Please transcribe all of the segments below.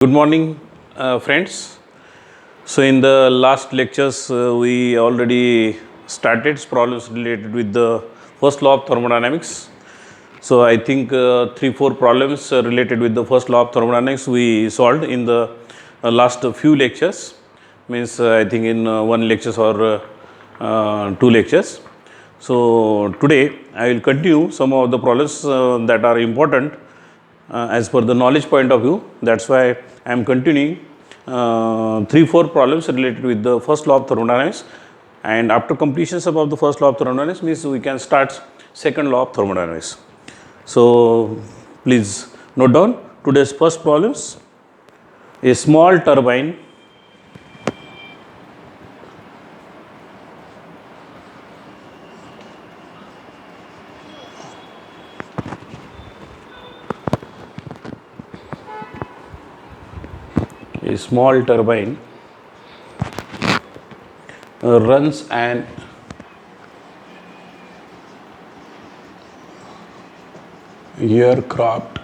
Good morning, friends. So, in the last lectures, we already started problems related with the first law of thermodynamics. So, I think 3-4 problems related with the first law of thermodynamics we solved in the last few lectures. Means I think in one lectures or two lectures. So, today I will continue some of the problems that are important as per the knowledge point of view. That's why I am continuing 3-4 problems related with the first law of thermodynamics, and after completion of the first law of thermodynamics means we can start second law of thermodynamics. So please note down today's first problems. A small turbine runs an aircraft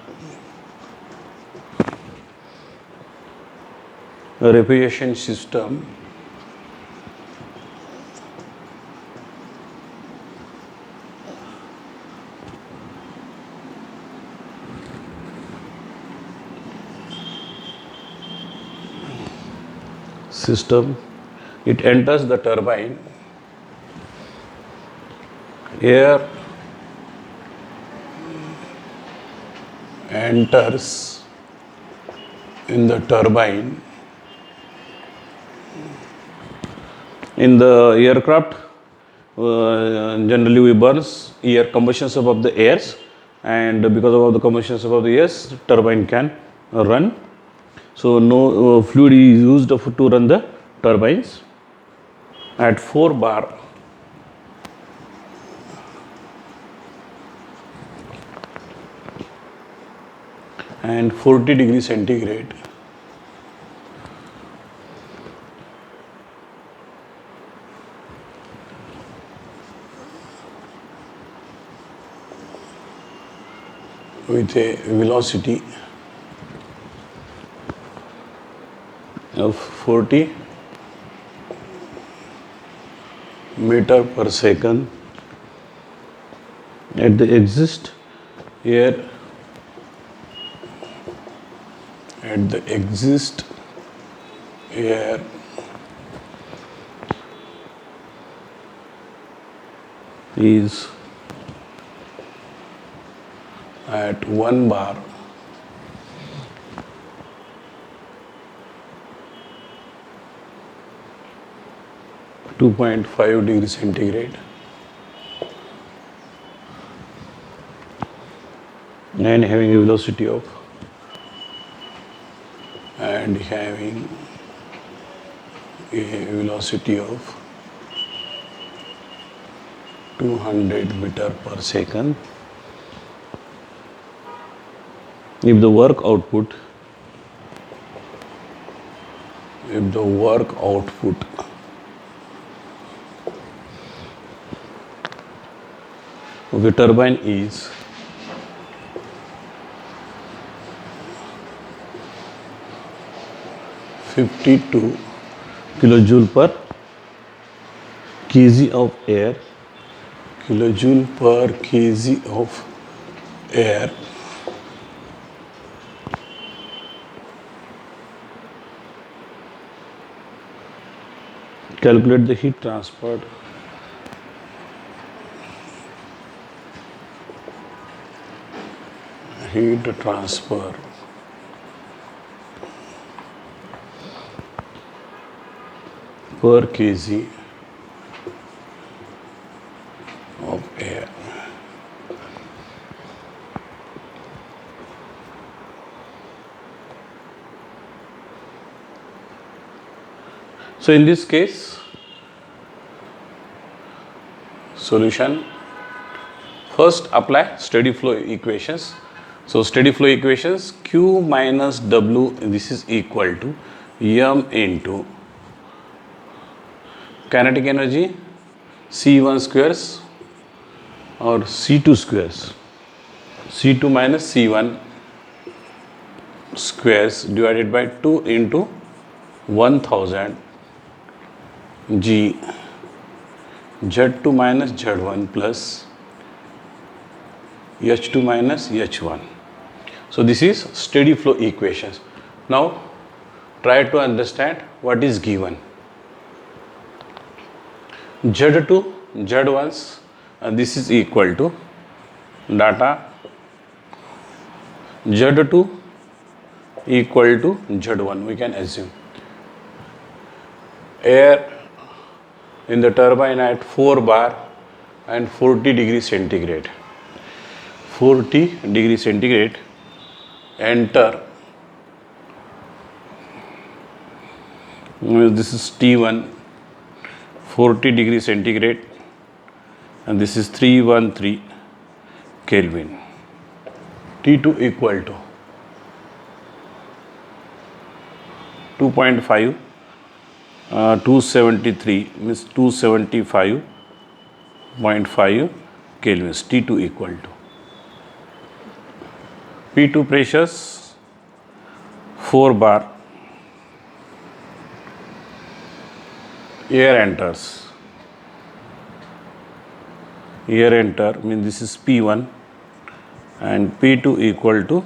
refrigeration system it enters the turbine, air enters in the turbine. In the aircraft, generally we burns air combustions above the airs, and because of the combustions above the airs, turbine can run. So no fluid is used to run the turbines. At 4 bar and 40 degrees centigrade, with a velocity of 40 meter per second at the exit air is at 1 bar (2.5 degrees centigrade) and having a velocity of 200 meter per second. If the work output of the turbine is 52 kilojoule per kg of air, calculate the heat transfer per kg of air. So in this case, solution, first apply steady flow equations. So steady flow equations, Q minus W, this is equal to M into kinetic energy C1 squares or C2 squares, C2 minus C1 squares divided by 2 into 1000 G Z2 minus Z1 plus H2 minus H1. So this is steady flow equations. Now try to understand what is given. Z2, Z1s, this is equal to data Z2 equal to Z1, we can assume. Air in the turbine at 4 bar and 40 degrees centigrade. 40 degrees centigrade enter. This is T1, 40 degrees centigrade, and this is 313 Kelvin. T2 equal to 2.5, 273 means 275.5 Kelvin. T2 equal to P2 pressures 4 bar, air enters. Air enter means this is P1 and P2 equal to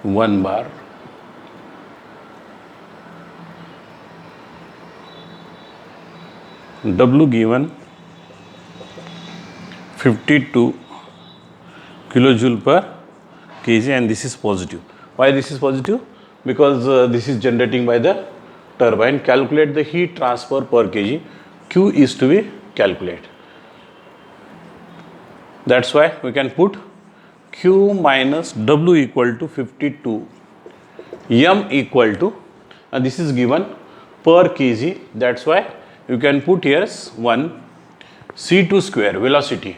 1 bar. W given 52 kilojoule per kg, and this is positive. Why this is positive? Because this is generating by the turbine. Calculate the heat transfer per kg. Q is to be calculated. That's why we can put Q minus W equal to 52, M equal to, and this is given per kg. That's why you can put here 1 C2 square velocity.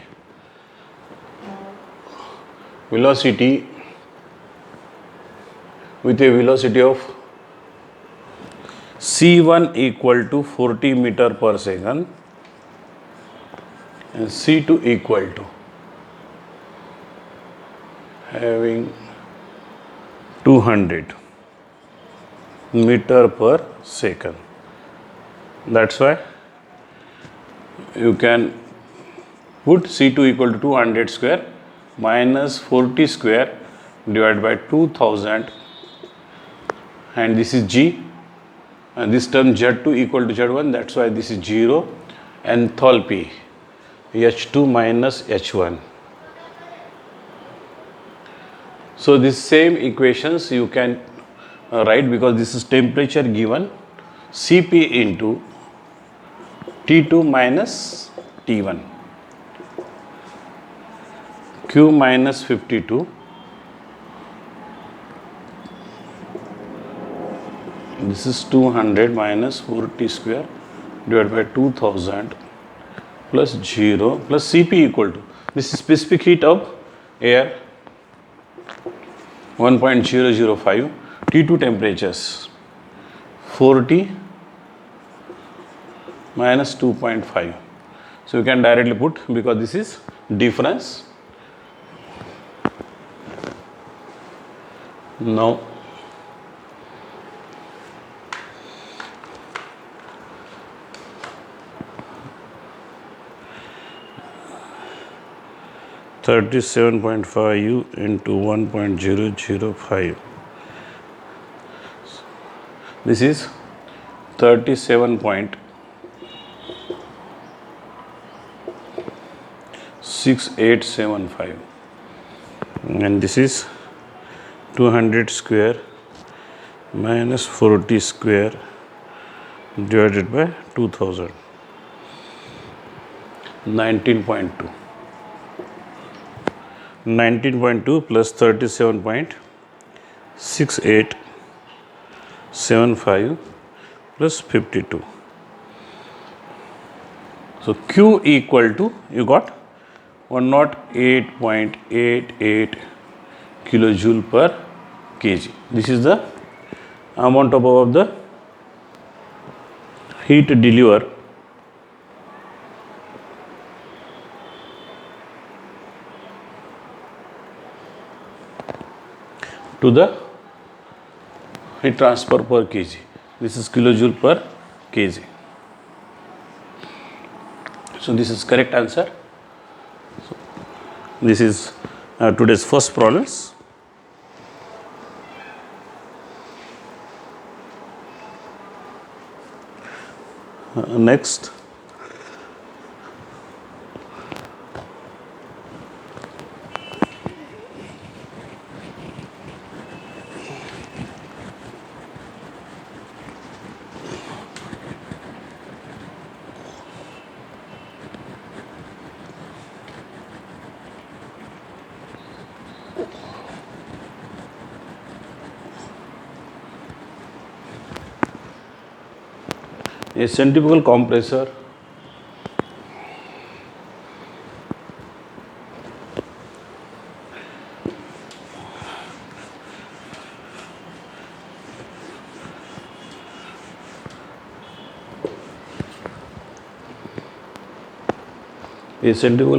Velocity with a velocity of C1 equal to 40 meter per second and C2 equal to having 200 meter per second. That's why you can put C2 equal to 200 square minus 40 square divided by 2000, and this is G, and this term Z2 equal to Z1, that's why this is 0. Enthalpy H2 minus H1. So this same equations you can write, because this is temperature given Cp into T2 minus T1. Q minus 52 this is 200 minus 40 square divided by 2000 plus 0 plus Cp equal to, this is specific heat of air 1.005, T2 temperatures 40 minus 2.5. So you can directly put, because this is difference. Now (37.5 into 1.005). This is 37.6875, and this is 200 square minus 40 square divided by 2000, 19.2. 19.2 plus 37.6875 plus 52. So Q equal to, you got 108.88 kilojoule per kg. This is the amount of the heat delivered to the heat transfer per kg. This is kilojoule per kg. So this is correct answer. So this is today's first problems. Next. A centrifugal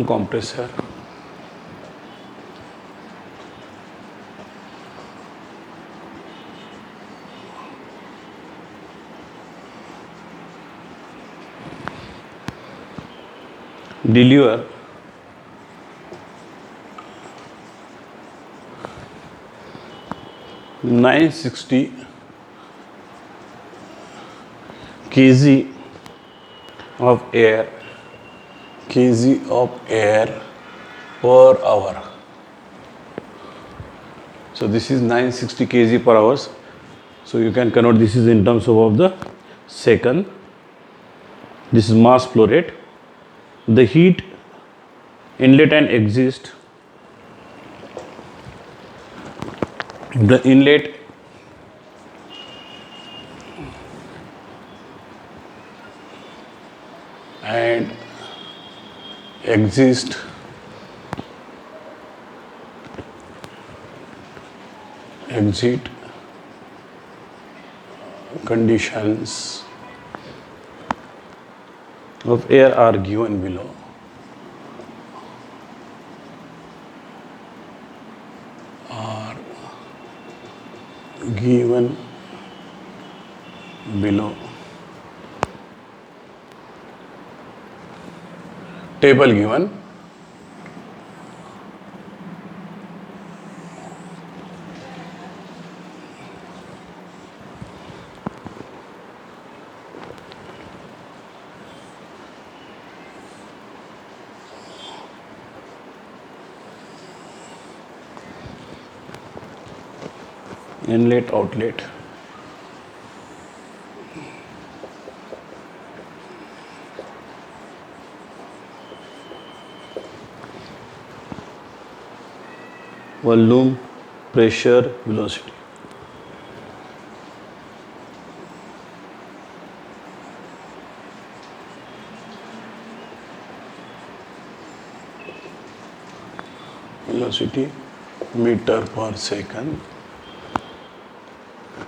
compressor deliver 960 kg of air per hour. So this is 960 kg per hours. So you can convert this is in terms of the second. This is mass flow rate. The heat inlet and exit. The inlet and exit conditions of air are given below. Table given. Inlet, outlet. Volume, pressure, velocity. Velocity, meter per second.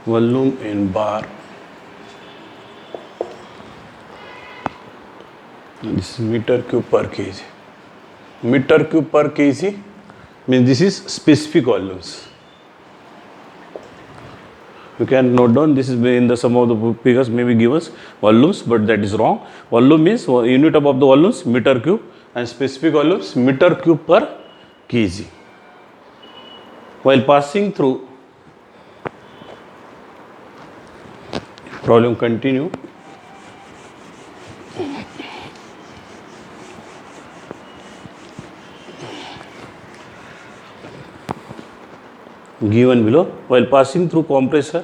Volume in bar. This is meter cube per kg. Meter cube per kg means this is specific volumes. You can note down this is in the some of the figures maybe give us volumes, but that is wrong. Volume means unit above the volumes meter cube and specific volumes meter cube per kg. While passing through, problem continue. Given below, while passing through compressor,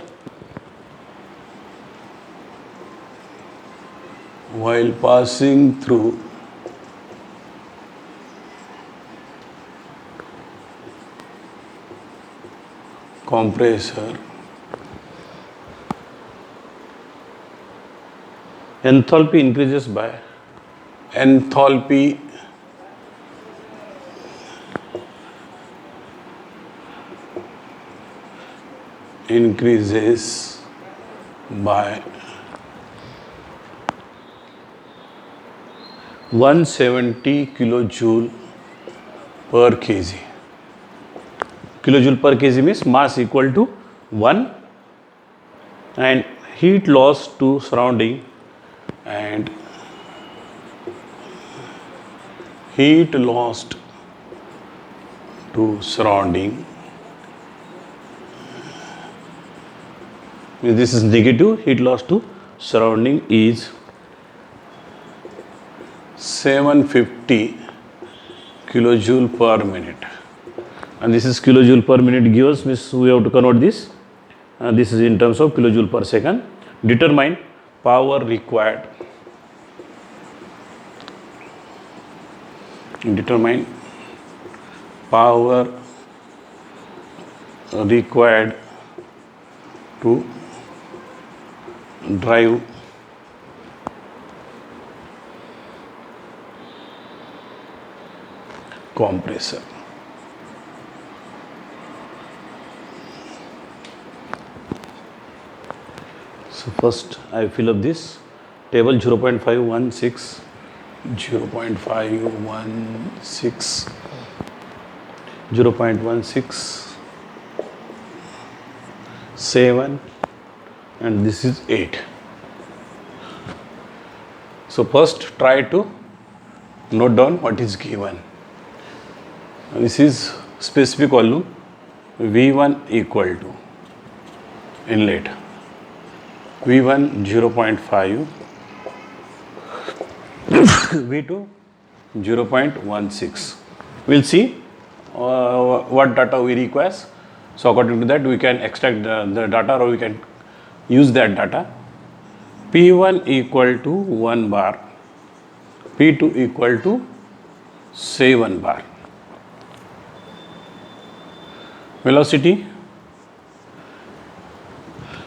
enthalpy increases by increases by 170 kilojoule per kg. Kilojoule per kg means mass equal to 1 and heat loss to surrounding and heat lost to surrounding. This is negative. Heat loss to surrounding is 750 kilojoule per minute, and this is kilojoule per minute gives means we have to convert this. This is in terms of kilojoule per second. Determine power required. Determine power required to drive compressor. So first I fill up this table 0.516, 0.516, 0.16, 7, and this is 8. So first try to note down what is given. This is specific volume V1 equal to inlet V1 0.5, V2 0.16. We'll see what data we require. So according to that we can extract the data, or we can use that data. P1 equal to 1 bar, P2 equal to 7 bar. Velocity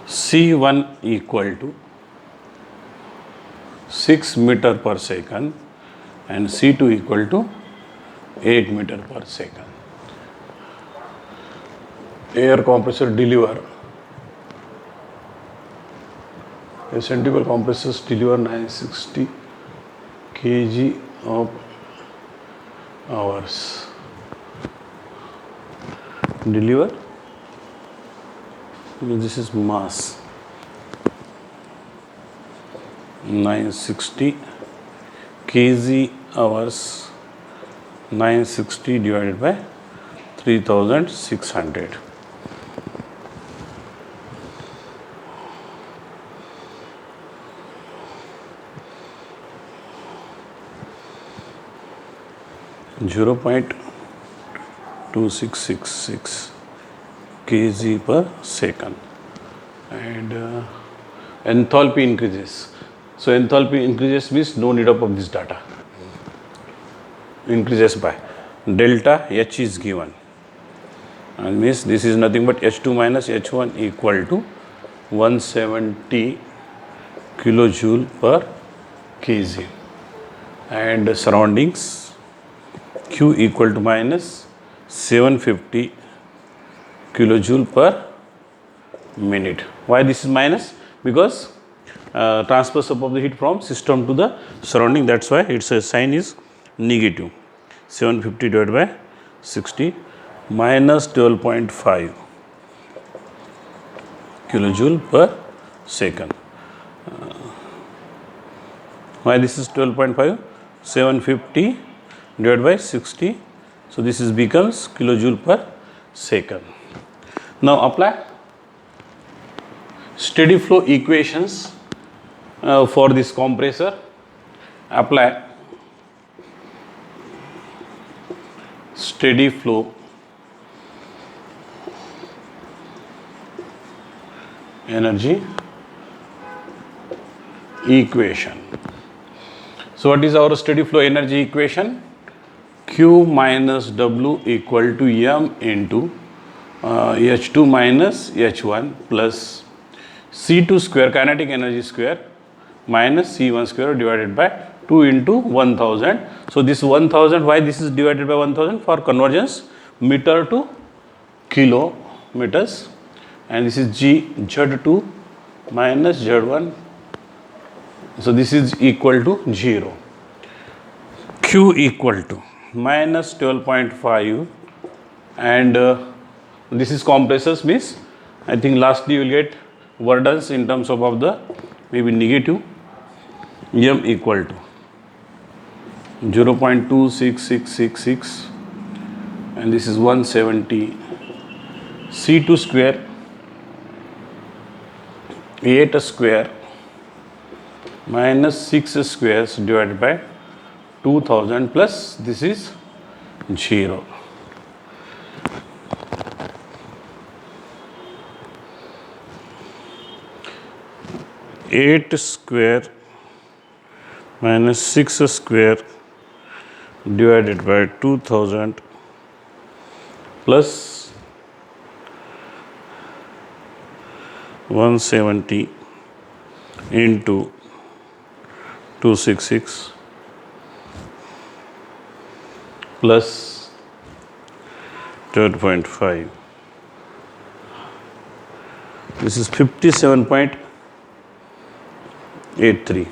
C1 equal to 6 meter per second and C2 equal to 8 meter per second. Air compressor deliver, a centrifugal compressors deliver 960 kg of hours. Deliver, this is mass, 960 kg hours, 960 divided by 3600. Zero point 2666 kg per second, and enthalpy increases. So enthalpy increases means no need of this data. Increases by delta H is given, and means this is nothing but H2 minus H1 equal to 170 kilojoule per kg, and surroundings Q equal to minus 750 kilojoule per minute. Why this is minus? Because transfer of the heat from system to the surrounding, that's why its sign is negative. 750 divided by 60 minus 12.5 kilojoule per second. Why this is 12.5? 750 divided by 60, so this is becomes kilojoule per second. Now apply steady flow equations for this compressor. Apply steady flow energy equation. So what is our steady flow energy equation? Q minus W equal to M into H2 minus H1 plus C2 square, kinetic energy square, minus C1 square divided by 2 into 1000. So this 1000, why this is divided by 1000? For convergence meter to kilometers, and this is Z2 minus Z1. So this is equal to 0. Q equal to minus 12.5, and this is compressors means I think lastly you will get work done in terms of the maybe negative m equal to 0.26666 and this is 170 c2 square 8 square minus 6 squares divided by 2000 plus this is 0. Eight square minus 6 square divided by 2000 plus 170 into 266 plus 12.5. This is 57.83.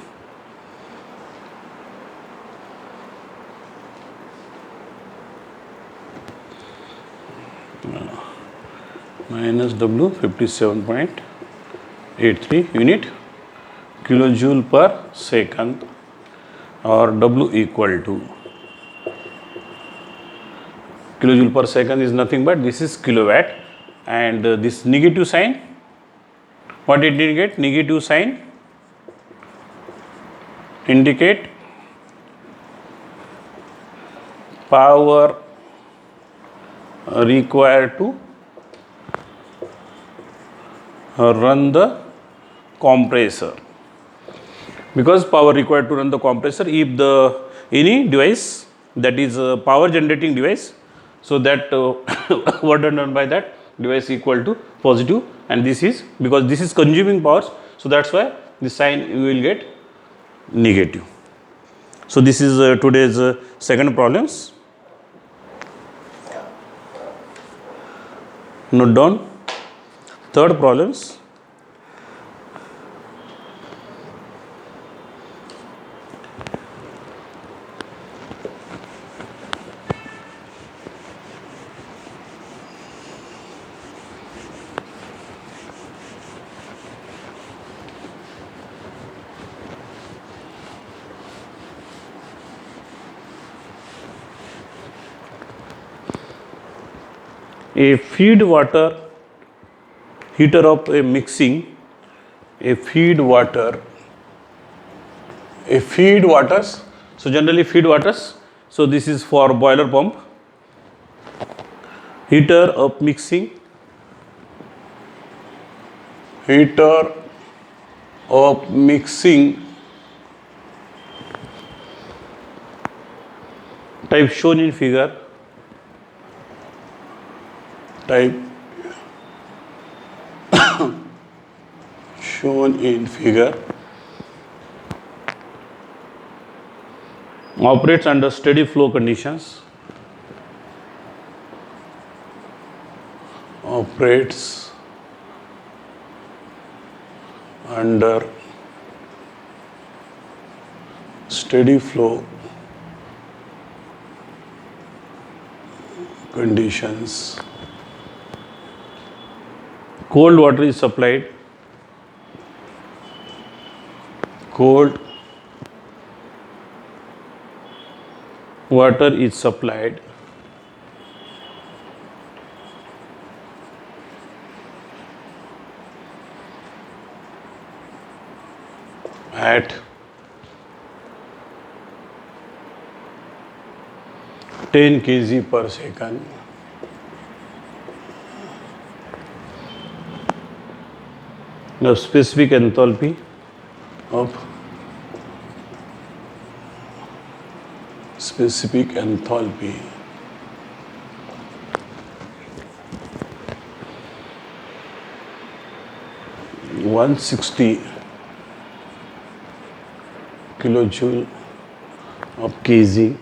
Minus W 57.83 unit kilojoule per second or W equal to kilojoule per second is nothing but this is kilowatt and this negative sign, what it indicate? Negative sign indicate power required to run the compressor, because power required to run the compressor if the any device that is a power generating device, so that what done by that device equal to positive, and this is because this is consuming powers, so that's why this sign you will get negative. So this is today's second problems. Note down third problems. A feed water heater of a mixing, a feed waters, so generally feed waters, so this is for boiler pump, heater of mixing, type shown in figure, operates under steady flow conditions, cold water is supplied, at 10 kg per second. Now specific enthalpy of 160 kilojoule of kg,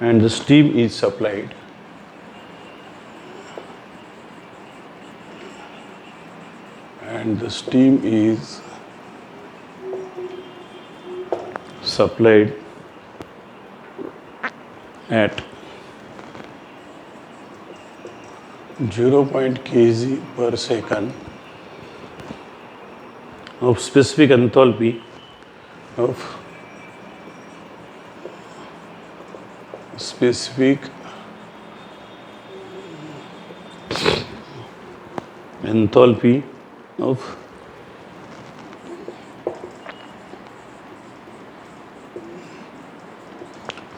and the steam is supplied at 0.kg per second of specific enthalpy of specific enthalpy of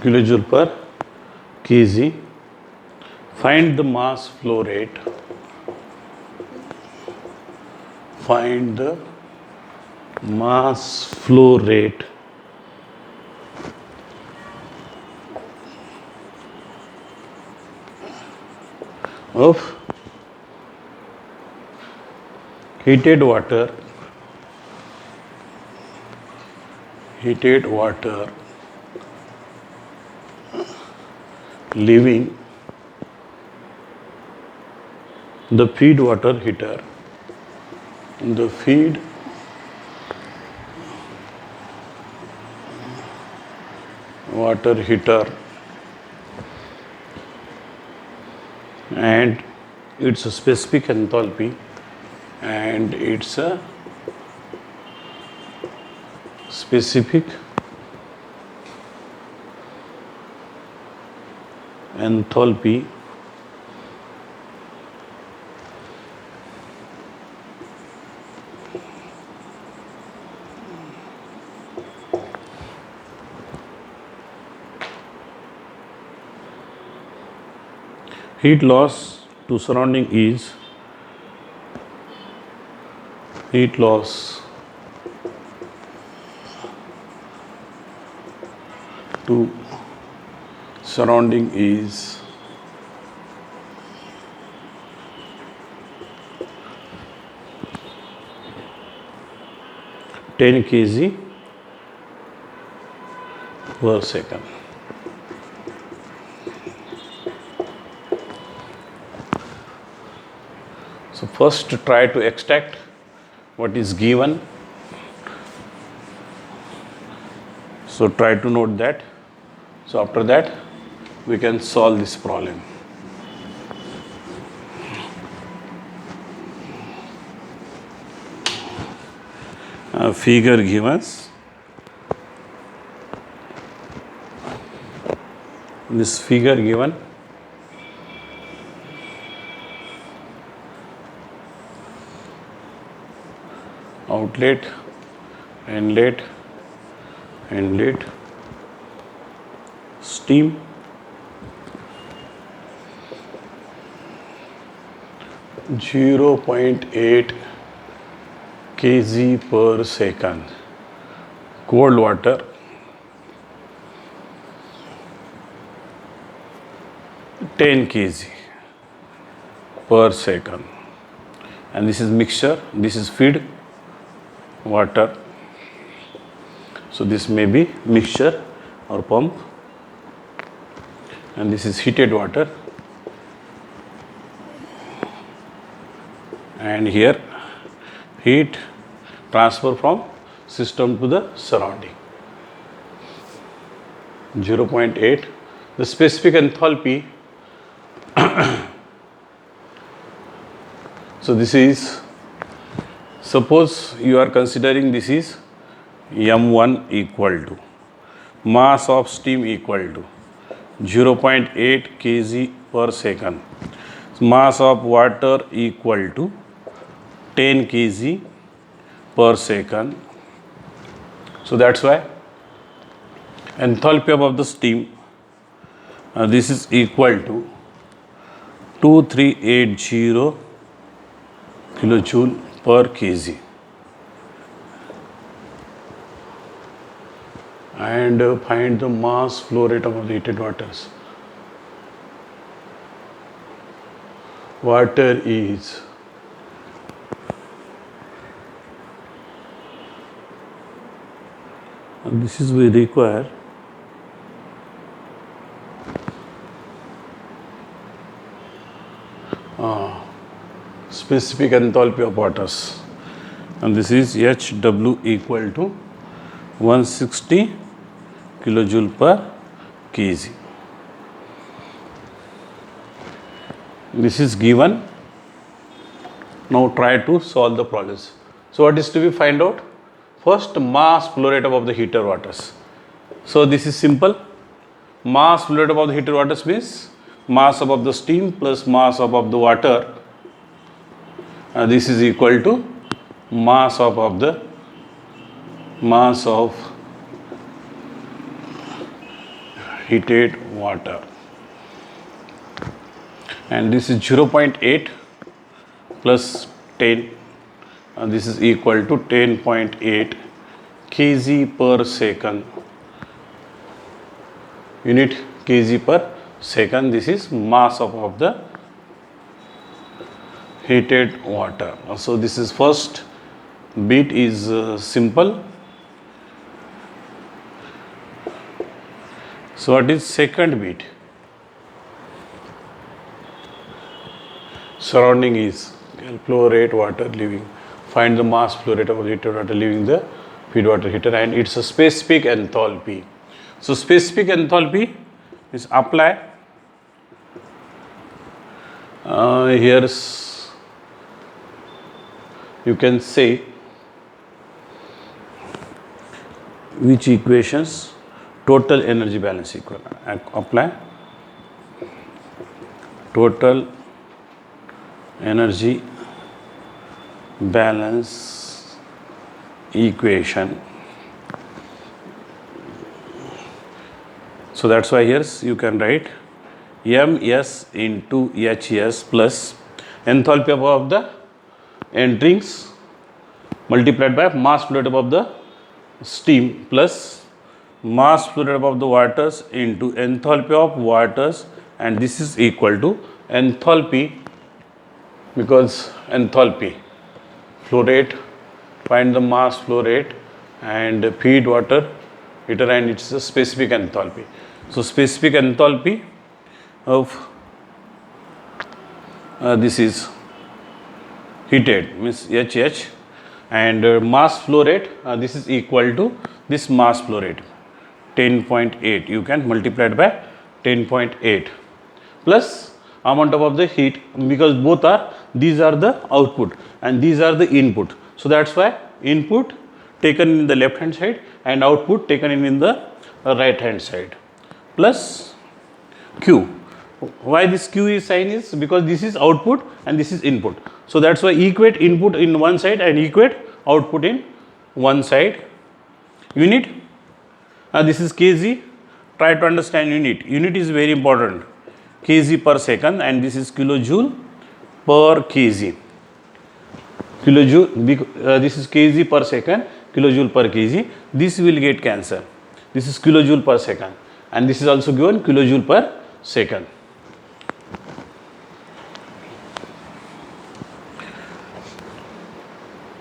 kilojoule per kg. Find the mass flow rate. Find the mass flow rate of heated water leaving the feed water heater. The feed water heater and its specific enthalpy and its specific enthalpy heat loss to surrounding is heat loss to surrounding is 10 kg per second. So first try to extract what is given. So try to note that. So after that we can solve this problem. Figure given. This figure given. Outlet, inlet, steam, .8 kg per second. Cold water, (10 kg per second. And this is mixture, this is feed water. So this may be mixture or pump, and this is heated water, and here heat transfer from system to the surrounding. 0.8. The specific enthalpy. So this is, suppose you are considering this is M1 equal to mass of steam equal to 0.8 kg per second. Mass of water equal to 10 kg per second. So that's why enthalpy of the steam, this is equal to 2380 kilojoule per kg. And find the mass flow rate of the heated waters. Water is and this is we require specific enthalpy of waters, and this is HW equal to 160 kilojoule per kg. This is given. Now try to solve the problems. So what is to be find out? First, mass flow rate above the heater waters. So this is simple. Mass flow rate above the heater waters means mass above the steam plus mass above the water. This is equal to mass above the mass of heated water, and this is 0.8 plus 10, and this is equal to 10.8 kg per second, unit kg per second. This is mass of the heated water. So this is first bit is simple. So what is second bit? Surrounding is flow rate water leaving. Find the mass flow rate of the heated water leaving the feed water heater, and it's a specific enthalpy. So specific enthalpy is apply. Here's you can say which equations. Total energy balance equal. Apply total energy balance equation. So that's why here you can write Ms into Hs plus enthalpy above the enterings multiplied by mass flow rate above the steam plus mass flow rate above the waters into enthalpy of waters, and this is equal to enthalpy, because enthalpy flow rate, find the mass flow rate and feed water heater, and it's a specific enthalpy. So specific enthalpy of this is heated means HH, and mass flow rate this is equal to this mass flow rate 10.8. You can multiply it by 10.8 plus amount of the heat, because both are, these are the output and these are the input. So that's why input taken in the left hand side and output taken in the right hand side plus Q. Why this Q is sign is because this is output and this is input. So that's why equate input in one side and equate output in one side. Unit, this is kg. Try to understand unit. Unit is very important. Kg per second, and this is kilojoule per kg. Kilojoule, this is kg per second, kilojoule per kg. This will get cancelled. This is kilojoule per second, and this is also given kilojoule per second.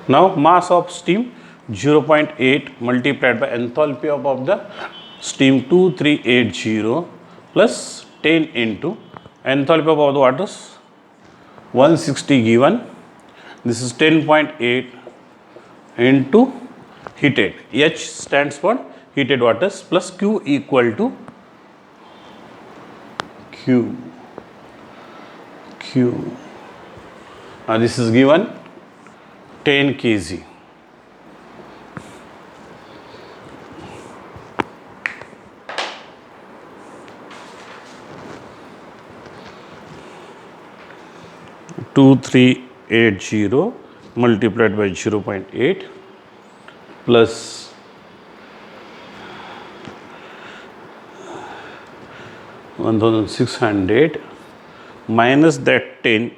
Now mass of steam 0.8 multiplied by enthalpy of the steam 2380 plus 10 into enthalpy of the waters 160 given. This is 10.8 into heated. H stands for heated waters plus Q equal to Q. This is given 10 kg. Two 380 multiplied by 0.8 plus 1600 minus that 10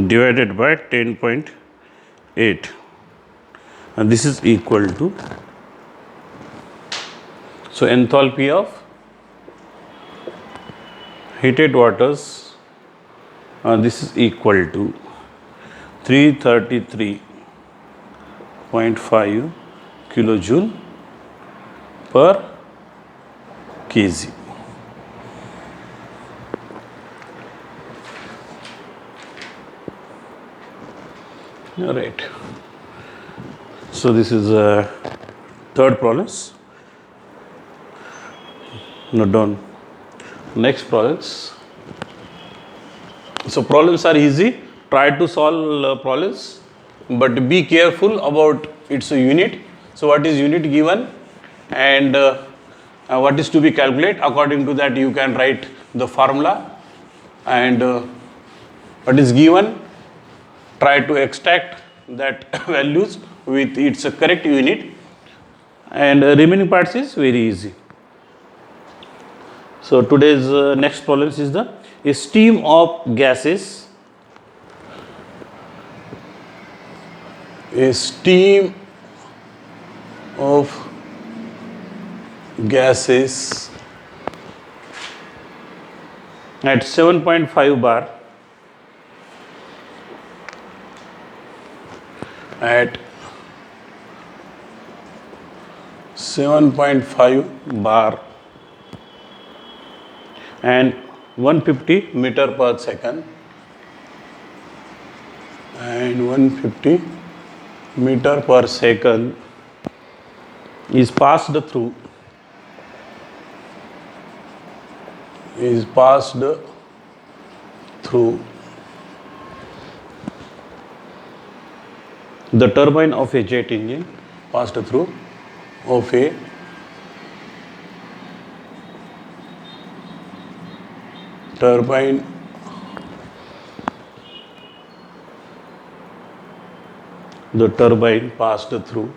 divided by 10.8, and this is equal to, so enthalpy of heated waters this is equal to 333.5 kilojoule per kg. All right. So this is third problem. Note down. Next problems. So problems are easy. Try to solve problems, but be careful about its unit. So what is unit given, and what is to be calculated? According to that, you can write the formula, and what is given, try to extract that values with its correct unit, and remaining parts is very easy. So today's next problem is the stream of gases. A stream of gases at 7.5 bar at 7.5 bar and 150 meter per second and 150 meter per second is passed through the turbine of a jet engine, passed through of a turbine passed through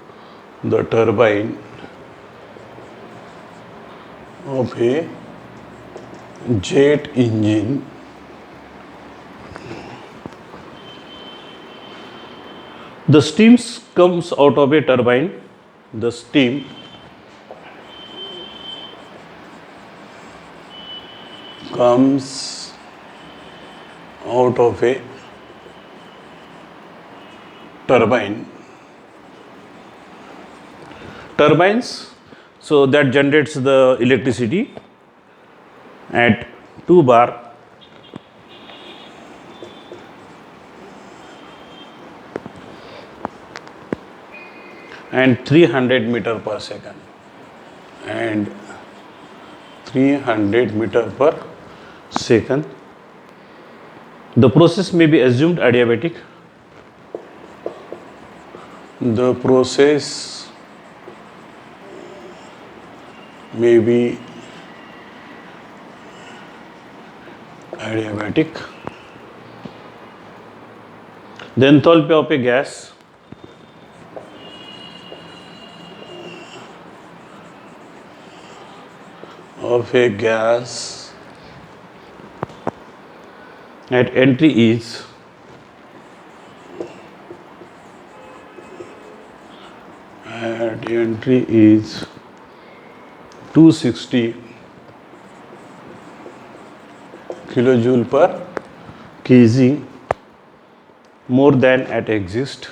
the turbine of a jet engine the steam comes out of a turbine. The steam comes out of a turbine. Turbines, so that generates the electricity at 2 bar and 300 meter per second and 300 meter per second. The process may be assumed adiabatic. The process may be adiabatic. The enthalpy of a gas at entry is 260 kilojoule per kg more than at exist.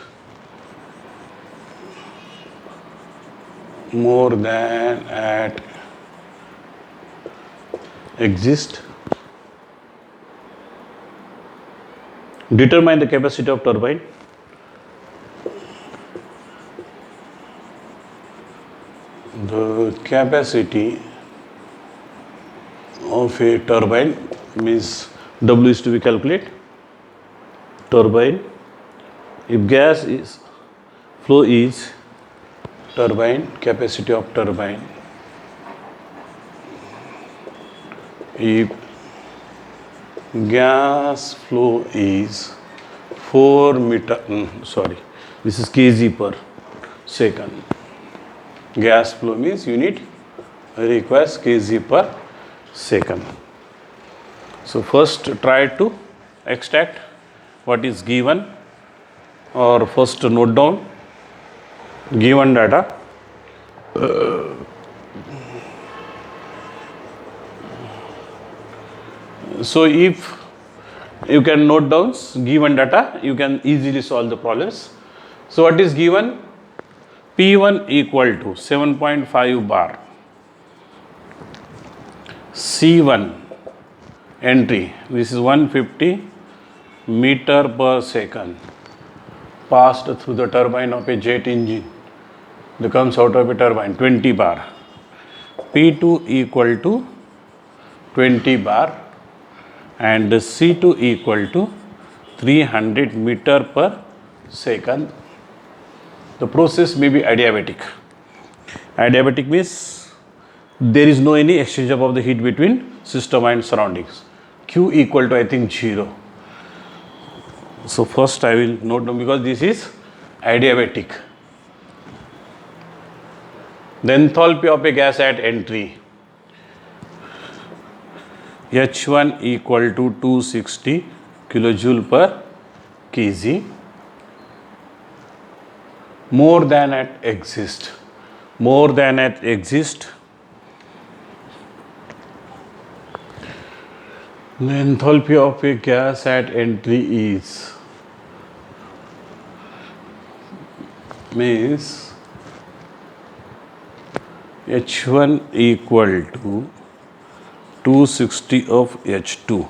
Determine the capacity of turbine. The capacity of a turbine means W is to be calculated. Turbine, if gas is flow is turbine, capacity of turbine, if gas flow is 4 meter, this is kg per second. Gas flow means unit requires kg per second. So first try to extract what is given, or first note down given data. So if you can note down given data, you can easily solve the problems. So what is given? P1 equal to 7.5 bar, C1 entry, this is 150 meter per second passed through the turbine of a jet engine that comes out of a turbine, 20 bar. P2 equal to 20 bar and C2 equal to 300 meter per second. The process may be adiabatic. Adiabatic means there is no any exchange of the heat between system and surroundings. Q equal to I think 0. So first I will note down because this is adiabatic. The enthalpy of a gas at entry H1 equal to 260 kilojoule per kg, more than at exist. More than at exist. The enthalpy of a gas at entry is means H1 equal to 260 of H2,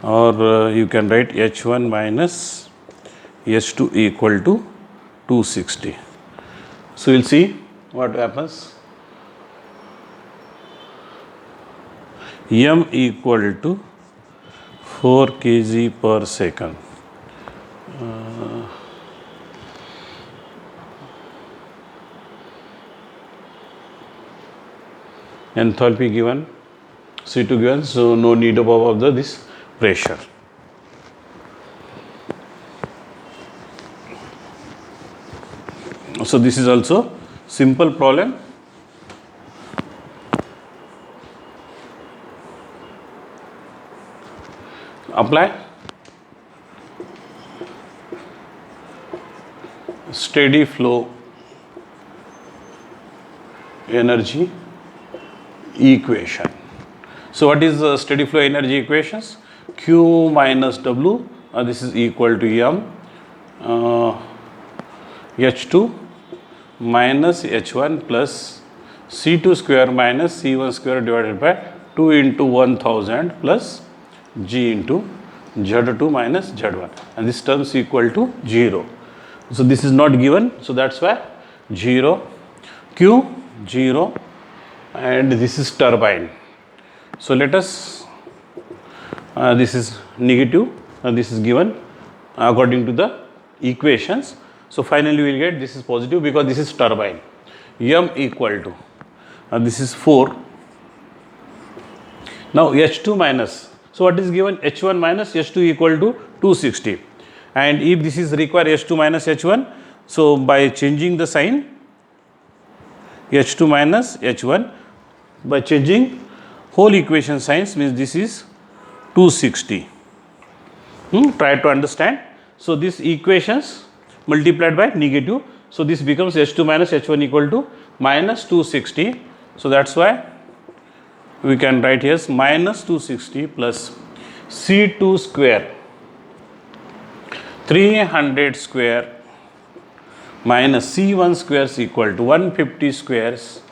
or you can write H1 minus H2 equal to 260. So we'll see what happens. M equal to 4 kg per second. Enthalpy given, C2 given, so no need of this pressure. So this is also simple problem. Apply. Steady flow energy equation. So what is the steady flow energy equations? Q minus W, this is equal to M H2 minus H1 plus C2 square minus C1 square divided by 2 into 1000 plus G into Z2 minus Z1, and this term is equal to 0. So this is not given, so that's why 0, Q 0, and this is turbine. So let us, this is negative, this is given according to the equations. So finally we will get this is positive because this is turbine. M equal to, this is 4. Now H2 minus, so what is given? H1 minus H2 equal to 260. And if this is require H2 minus H1, so by changing the sign, H2 minus H1, by changing whole equation signs means this is 260. Try to understand. So these equations multiplied by negative, so this becomes H2 minus H1 equal to minus 260. So that's why we can write here minus 260 plus C2 square 300 square minus C1 squares equal to 150 squares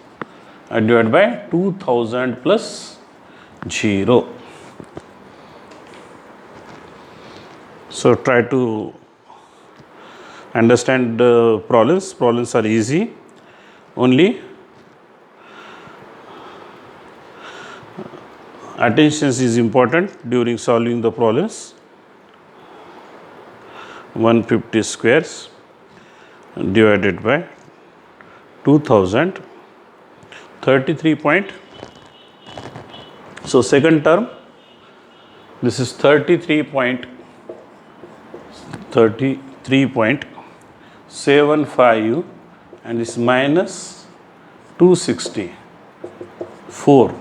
divided by 2000 plus 0. So try to understand the problems. Problems are easy, only attention is important during solving the problems. 150 squares divided by 2000, 33 point. So second term, this is 33.75, and this minus 260, 4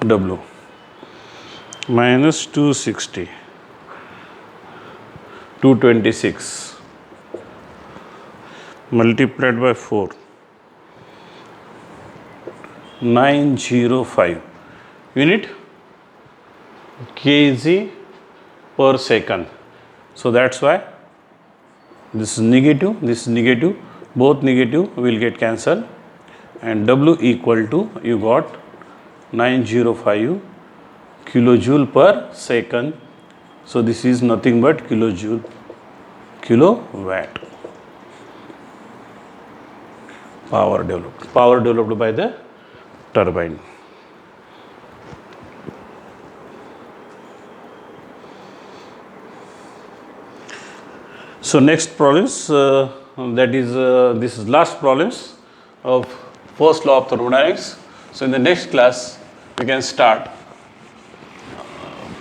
W minus 260, 226 multiplied by 4, 905 unit kg per second. So that's why this is negative, both negative will get cancelled, and W equal to, you got 905 kilojoule per second. So this is nothing but kilojoule, kilowatt power developed by the turbine. So next problems, that is this is last problems of first law of thermodynamics. So in the next class we can start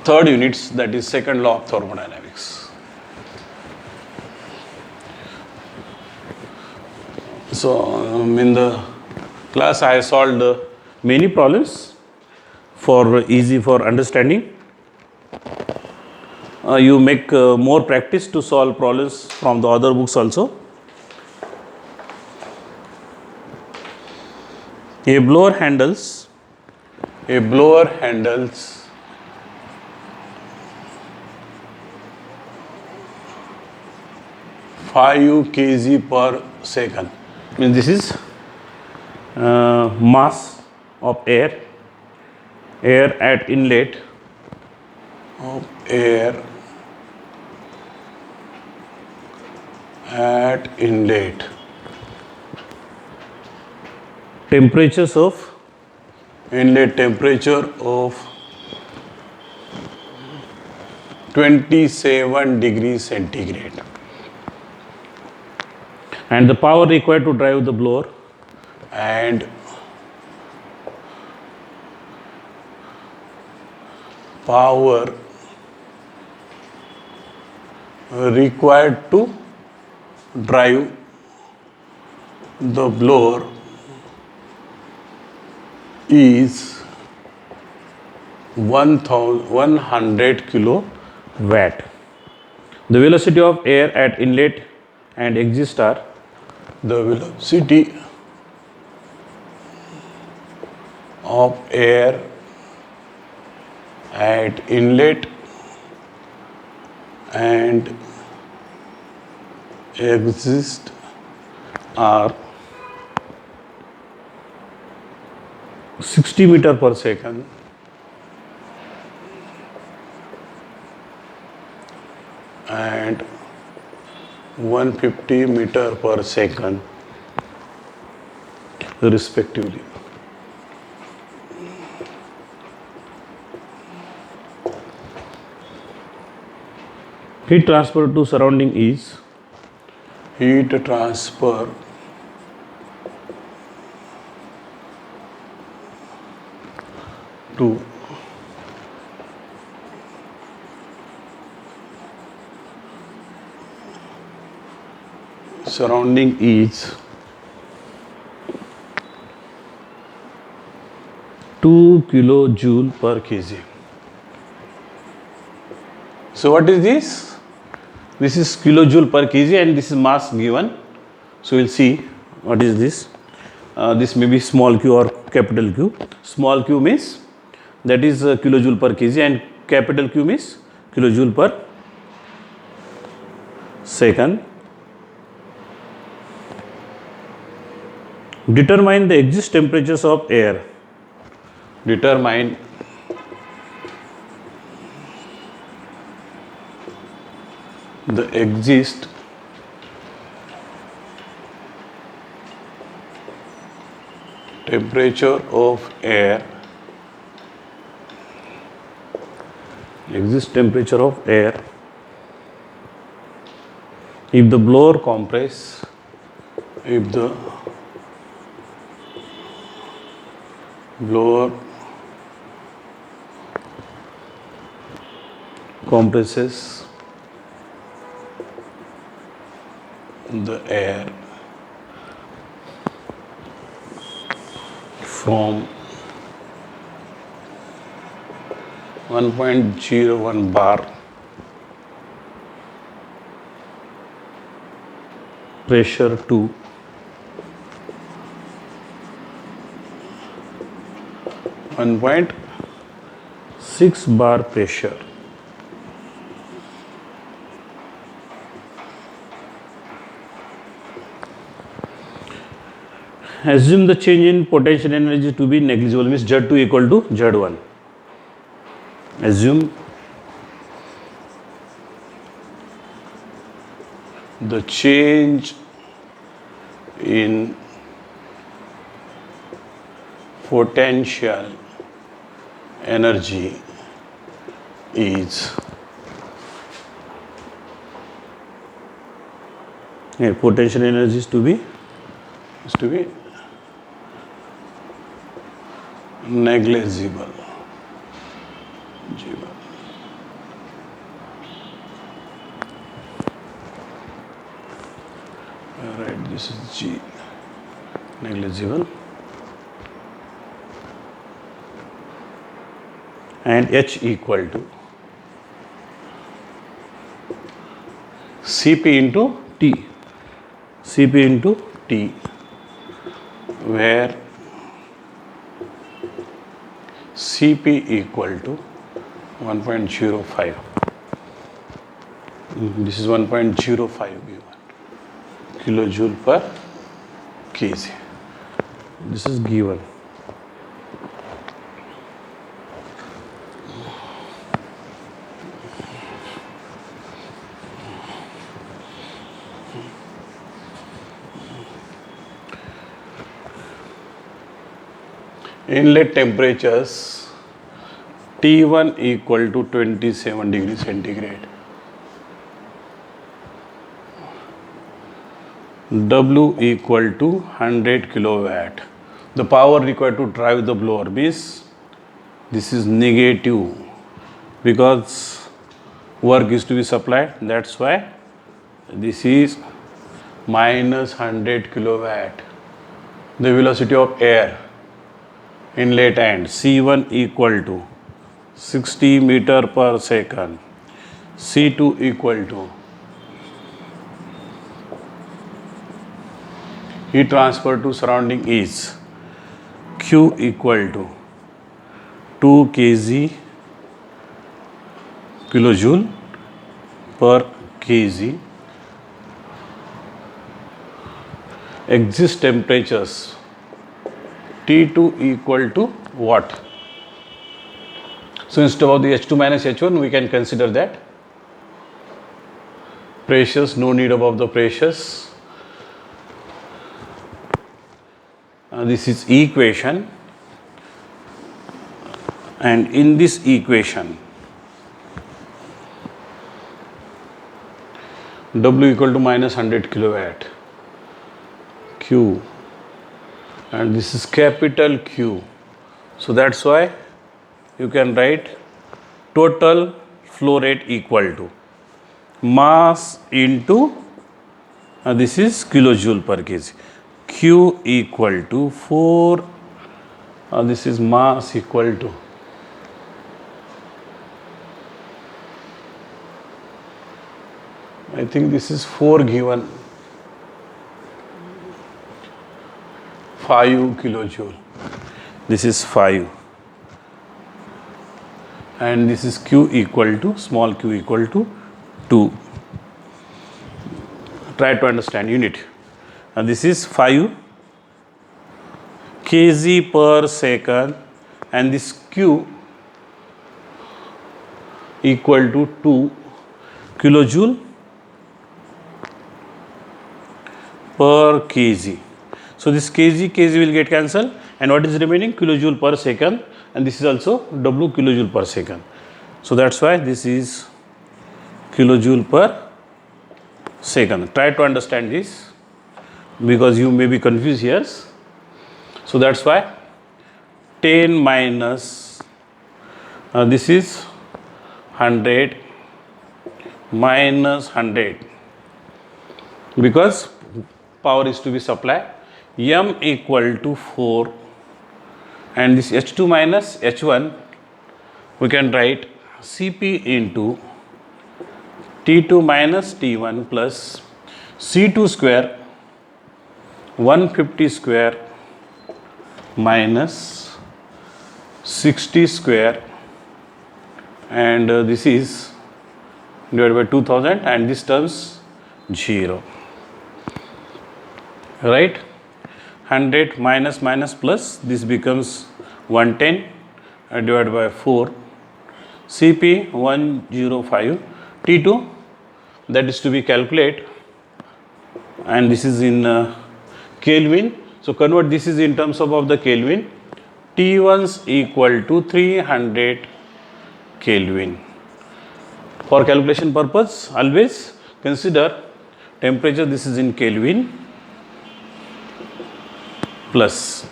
third units, that is second law of thermodynamics. So in the class I solved many problems for easy for understanding. You make more practice to solve problems from the other books also. A blower handles 5 kg per second. Means this is mass of air at inlet temperatures of inlet temperature of 27 degrees centigrade, and the power required to drive the blower and power required to drive the blower is 100 kilowatt. The velocity of air at inlet and exit are the velocity of air at inlet and exit are 60 meter per second and 150 meter per second respectively. Heat transfer to surrounding is heat transfer to surrounding is 2 kilojoule per kg. So what is this? This is kilojoule per kg and this is mass given. So we'll see what is this. This may be small q or capital Q. Small q means that is kilojoule per kg and capital Q means kilojoule per second. Determine the exit temperatures of air. Determine the exit temperature of air. Exit temperature of air if the blower compress, if the blower compresses the air from 1.01 bar pressure to 1.6 bar pressure. Assume the change in potential energy to be negligible, means Z2 equal to Z1. Assume the change in potential energy is Here potential energy is to be negligible. Right, this is G, negligible, and H equal to Cp into T, where Cp equal to 1.05. This is 1.05 kilojoule per kg. This is given. Inlet temperatures T1 equal to 27 degrees centigrade. W equal to 100 kilowatt. The power required to drive the blower means this is negative because work is to be supplied. That's why this is minus 100 kilowatt. The velocity of air inlet end C1 equal to 60 meter per second. C2 equal to heat transfer to surrounding is Q equal to 2 kilojoule per kg. Exist temperatures T2 equal to what? So instead of the H2 minus H1, we can consider that pressures, no need above the pressures. This is equation, and in this equation W equal to minus 100 kilowatt, Q, and this is capital Q. So that's why you can write total flow rate equal to mass into this is kilojoule per kg. Q equal to 4, this is mass equal to I think this is 4 given 5 kilojoule. This is 5, and this is Q equal to small q equal to 2. Try to understand unit. And this is 5 kg per second, and this Q equal to 2 kilojoule per kg. So this kg will get cancelled, and what is remaining? Kilojoule per second, and this is also W kilojoule per second. So that's why this is kilojoule per second. Try to understand this because you may be confused here. So that's why 10 minus this is 100 minus 100 because power is to be supplied. M equal to 4, and this H2 minus H1 we can write Cp into T2 minus T1 plus C2 square 150 square minus 60 square, and this is divided by 2000, and this terms 0. Right? 100 minus minus plus, this becomes 110 divided by 4. Cp 105, T2 that is to be calculated, and this is in Kelvin. So convert this is in terms of the Kelvin. T1 equal to 300 Kelvin. For calculation purpose, always consider temperature, this is in Kelvin, plus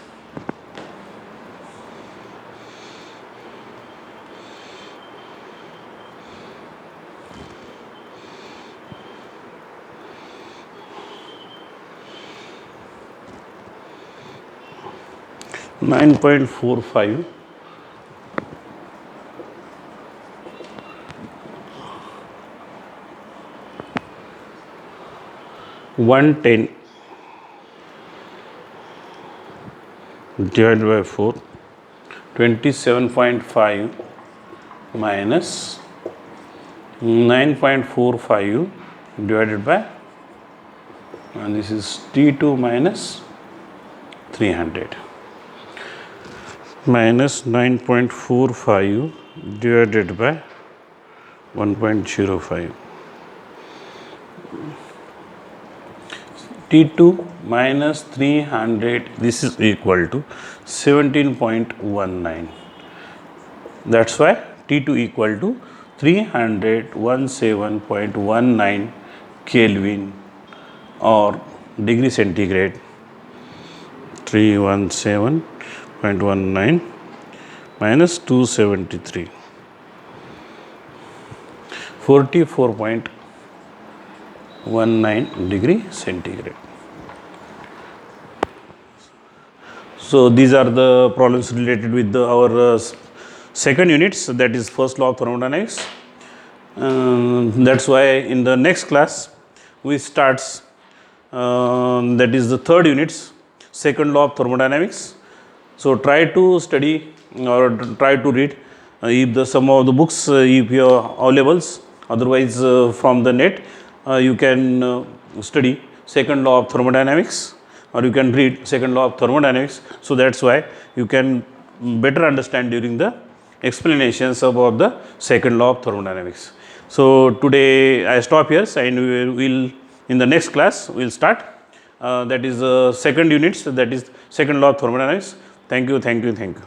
9.45 110 divided by 4, 27.5 minus 9.45 divided by, and this is T2 minus 300, minus 9.45 divided by 1.05. T2 minus 300, this is equal to 17.19. That's why T2 equal to 317.19 Kelvin or degree centigrade. 317.19 minus 273, 44.19 degree centigrade. So these are the problems related with our second units, that is first law of thermodynamics. That's why in the next class we starts that is the third units, second law of thermodynamics. So try to study or try to read if some of the books if you are available, otherwise from the net you can study second law of thermodynamics, or you can read second law of thermodynamics. So that's why you can better understand during the explanations about the second law of thermodynamics. So today I stop here, and we will in the next class we will start that is second units, that is second law of thermodynamics. Thank you, thank you, thank you.